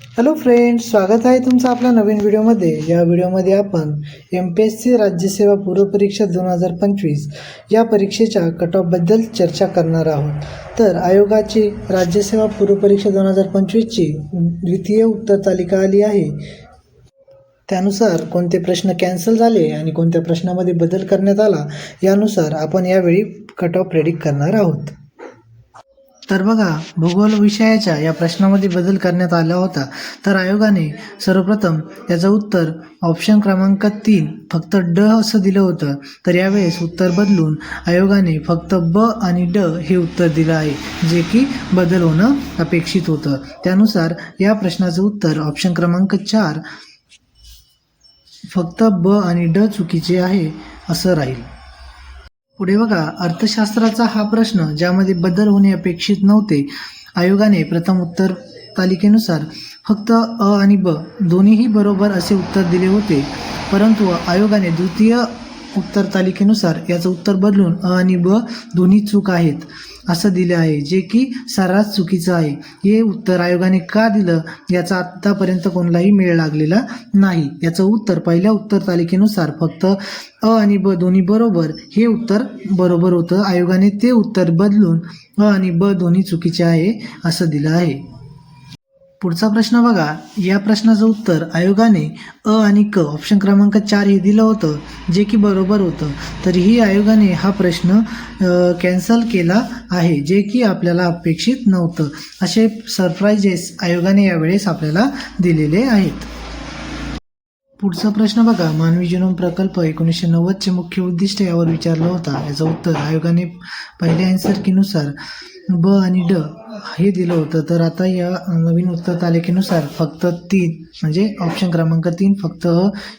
Hello friends, स्वागत आहे तुमचं आपल्या नवीन व्हिडिओमध्ये। या व्हिडिओमध्ये आपण MPSC राज्यसेवा पूर्व परीक्षा 2025 या परीक्षेच्या कट ऑफबद्दल चर्चा करणार आहोत। तर आयोगाची राज्यसेवा पूर्व परीक्षा 2025ची द्वितीय उत्तर तालिका आली आहे। त्यानुसार कोणते प्रश्न कॅन्सल झाले आणि कोणत्या प्रश्नामध्ये बदल करण्यात आला यानुसार आपण यावेळी कट ऑफ प्रेडिक्ट करणार आहोत। तर बघा, भूगोल विषयाच्या या प्रश्नामध्ये बदल करण्यात आला होता। तर आयोगाने सर्वप्रथम याचं उत्तर ऑप्शन क्रमांक 3 फक्त ड असं दिलं होतं। तर यावेळेस उत्तर बदलून आयोगाने फक्त ब आणि ड हे उत्तर दिलं आहे, जे की बदल होणं अपेक्षित होतं। त्यानुसार या प्रश्नाचं उत्तर ऑप्शन क्रमांक 4 फक्त ब आणि ड चुकीचे आहे असं राहील। पुढे बघा, अर्थशास्त्राचा हा प्रश्न ज्यामध्ये बदल होणे अपेक्षित नव्हते। आयोगाने प्रथम उत्तर तालिकेनुसार फक्त अ आणि ब दोन्हीही बरोबर असे उत्तर दिले होते, परंतु आयोगाने द्वितीय उत्तर तालिकेनुसार याचं उत्तर बदलून अ आणि ब दोन्ही चूक आहेत असं दिले आहे, जे की सर्रास चुकीचं आहे। हे उत्तर आयोगाने का दिलं याचा आत्तापर्यंत कोणालाही मेळ लागलेला नाही। याचं उत्तर पहिल्या उत्तर तालिकेनुसार फक्त अ आणि ब दोन्ही बरोबर हे उत्तर बरोबर होतं। आयोगाने ते उत्तर बदलून अ आणि ब दोन्ही चुकीचे आहे असं दिलं आहे। पुढचा प्रश्न बघा, या प्रश्नाचं उत्तर आयोगाने अ आणि क ऑप्शन क्रमांक 4 हे दिलं होतं, जे की बरोबर होतं। तरीही आयोगाने हा प्रश्न कॅन्सल केला आहे, जे की आपल्याला अपेक्षित नव्हतं। असे सरप्राइजेस आयोगाने यावेळेस आपल्याला दिलेले आहेत। पुढचा प्रश्न बघा, मानवी जीनोम प्रकल्प 1990चे मुख्य उद्दिष्ट यावर विचारला होता। याचं उत्तर आयोगाने पहिल्या आन्सर कीनुसार ब आणि ड हे दिलं होतं। तर आता या नवीन उत्तर तालिकेनुसार फक्त 3 म्हणजे ऑप्शन क्रमांक 3 फक्त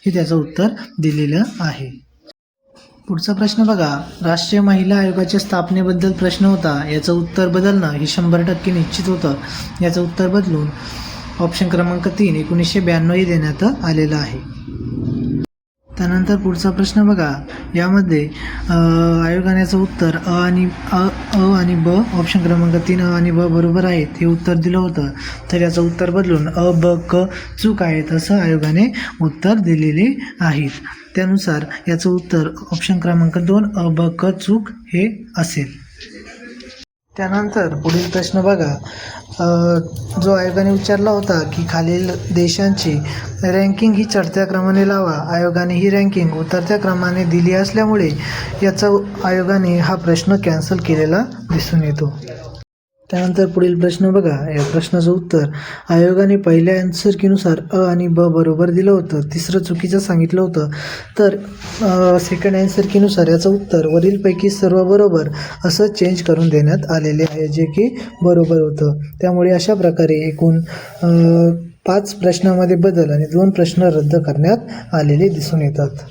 हे त्याचं उत्तर दिलेलं आहे। पुढचा प्रश्न बघा, राष्ट्रीय महिला आयोगाच्या स्थापनेबद्दल प्रश्न होता। याचं उत्तर बदलणं हे 100% निश्चित होतं। याचं उत्तर बदलून ऑप्शन क्रमांक 3 1992 हे देण्यात आलेलं आहे। त्यानंतर पुढचा प्रश्न बघा, यामध्ये आयोगाचं उत्तर अ आणि ब ऑप्शन क्रमांक 3 अ आणि ब बरोबर आहेत हे उत्तर दिलं होतं। तर याचं उत्तर बदलून अ ब क चूक आहेत असं आयोगाने उत्तर दिलेले आहेत। त्यानुसार याचं उत्तर ऑप्शन क्रमांक 2 अ ब क चूक हे असेल। त्यानंतर पुढील प्रश्न बघा, जो आयोगाने विचारला होता की खालील देशांची रँकिंग ही चढत्या क्रमाने लावा। आयोगाने ही रँकिंग उतरत्या क्रमाने दिली असल्यामुळे याचा आयोगाने हा प्रश्न कॅन्सल केलेला दिसून येतो। त्यानंतर पुढील प्रश्न बघा, या प्रश्नाचं उत्तर आयोगाने पहिल्या आन्सर कीनुसार अ आणि ब बरोबर दिलं होतं, तिसरं चुकीचं सांगितलं होतं। तर सेकंड आन्सर कीनुसार याचं उत्तर वरीलपैकी सर्व बरोबर असं चेंज करून देण्यात आलेले आहे, जे की बरोबर होतं। त्यामुळे अशा प्रकारे एकूण 5 प्रश्नामध्ये बदल आणि 2 प्रश्न रद्द करण्यात आलेले दिसून येतात।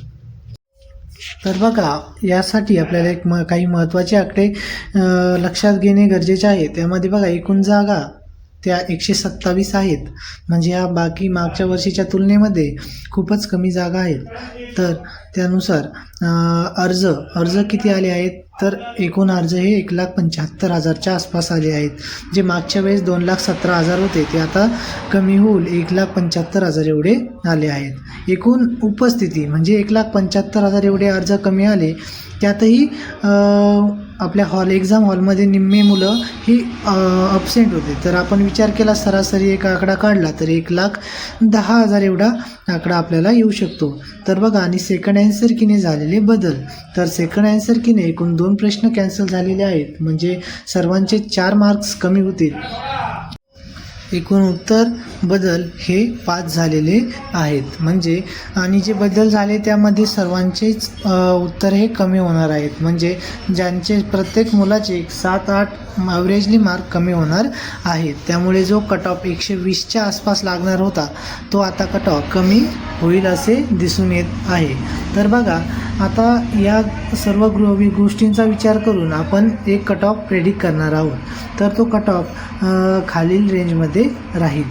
तर बघा, यासाठी आपल्याला काही महत्त्वाचे आकडे लक्षात घेणे गरजेचे आहे। त्यामध्ये बघा, एकूण जागा त्या 127 आहेत, म्हणजे या बाकी मागच्या वर्षीच्या तुलनेमध्ये खूपच कमी जागा आहेत। तर त्यानुसार अर्ज किती आले आहेत, तर एकूण अर्ज हे 1,75,000च्या आसपास आले आहेत। जे मागच्या वेळेस 2,17,000 होते ते आता कमी होऊन 1,75,000 एवढे आले आहेत। एकूण उपस्थिती म्हणजे 1,75,000 एवढे अर्ज कमी आले। त्यातही आपल्या एक्झाम हॉलमध्ये निम्मे मुलं ही अब्सेंट होते। तर आपण विचार केला, सरासरी एक आकडा काढला तर 1,10,000 एवढा आकडा आपल्याला येऊ शकतो। तर बघा, आणि सेकंड आन्सर कीने झालेले बदल, तर सेकंड आन्सर कीने एकूण 2 प्रश्न कॅन्सल झालेले आहेत, म्हणजे सर्वांचे 4 मार्क्स कमी होतील। एकूण उत्तर बदल हे 5 झालेले आहेत, म्हणजे आणि जे बदल झाले त्यामध्ये सर्वांचेच उत्तर हे कमी होणार आहेत, म्हणजे ज्यांचे प्रत्येक मुलाचे 7-8 ॲव्हरेजली मार्क कमी होणार आहेत। त्यामुळे जो कट ऑफ 120च्या आसपास लागणार होता तो आता कट ऑफ कमी होईल असे दिसून येत आहे। तर बघा, आता या सर्व गोष्टींचा विचार करून आपण एक कट ऑफ प्रेडिक्ट करणार आहोत। तर तो कट ऑफ खालील रेंजमध्ये राहील।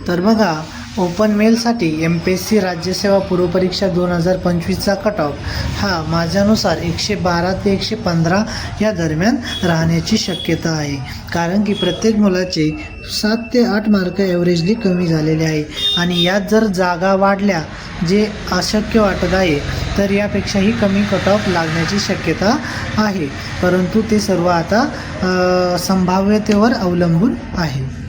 तर बघा, ओपन मेलसाठी MPSC राज्यसेवा पूर्वपरीक्षा 2025चा कट ऑफ हा माझ्यानुसार 112 ते 115 या दरम्यान राहण्याची शक्यता आहे. कारण की प्रत्येक मुलाचे 7 ते 8 मार्क ॲव्हरेजली कमी झालेले आहे आणि यात जर जागा वाढल्या जे अशक्य वाटत आहे तर यापेक्षाही कमी कट ऑफ लागण्याची शक्यता आहे. परंतु ते सर्व आता संभाव्यतेवर अवलंबून आहे.